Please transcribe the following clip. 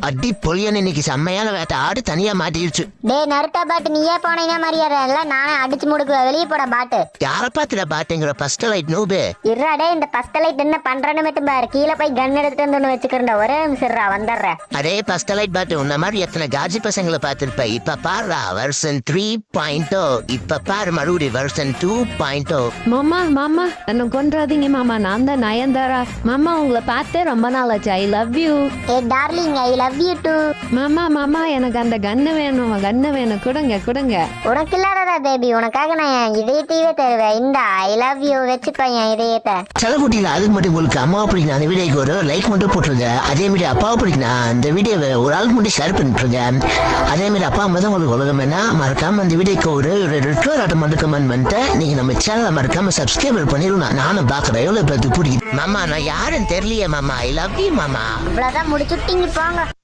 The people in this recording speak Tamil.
அடி பொழியன் இன்னைக்கு செம்மையான வேட்டை ஆடு தனியா மாட்டிருச்சு. டேய் நருட்டா பாட்டு நீயே போனீங்கன்னா மாதிரியா இல்ல நானே அடிச்சு முடுக்குவேன் வெளியே போட பாட்டு. யார பாத்துல பாட்டுங்கிற ஃபர்ஸ்ட் லைட் நூபு. இருடா டேய் இந்த ஃபர்ஸ்ட் லைட் என்ன பண்றேன்னு மட்டும் பாரு. கீழே போய் கன் எடுத்துட்டு வந்து வச்சுக்கிறேன். ஒரே நிமிஷம்டா வந்துடுறேன். அதே ஃபர்ஸ்ட் லைட் பாட்டு உன்ன மாதிரி எத்தனை காஜி பசங்களை பார்த்திருப்ப. இப்ப பாரு வெர்ஷன் 3.0. இப்ப பாரு மறுபடி வெர்ஷன் 2.0. மாமா மாமா என்ன கொன்றாதீங்க மாமா, நான் தான் நயன்தாரா. மாமா உங்களை பார்த்து ரொம்ப நாள் ஆச்சு. I love you. ஏ darling I love you too. மாமா மாமா எனக்கு அந்த கன்னு வேணும், கன்னு வேணும், கொடுங்க கொடுங்க. உனக்கு இல்லாததா பேபி, உனக்காக நான் என் இதயத்தையே தருவேன். இந்த ஐ லவ் யூ வச்சுப்பேன் என் இதயத்தை. சில குட்டிகள் அதுக்கு மட்டும் உங்களுக்கு அம்மாவை பிடிக்கும் அந்த வீடியோக்கு ஒரு லைக் மட்டும் போட்டுருங்க. அதே மாதிரி அப்பாவை பிடிக்கும் அந்த வீடியோவை ஒரு ஆளுக்கு மட்டும் ஷேர் பண்ணிட்டுருங்க. அதே மாதிரி அப்பா அம்மா தான் உங்களுக்கு உலகம் என்ன மறக்காம அந்த வீடியோக்கு ஒரு ரெட்ரோ ஆட்டம் மட்டும் கமெண்ட் பண்ணிட்டு நீங்க நம்ம சேனலை மறக்காம சப்ஸ்கிரைப் பண்ணிடுவோம். நானும் பாக்குறேன் எவ்வளவு பேருக்கு பிடிக்கும். மாமா நான் யாருன்னு தெரியலையே மாமா. ஐ லவ் யூ மாமா. இவ்வளவுதான் முடிச்சுட்டீங்க போங்க.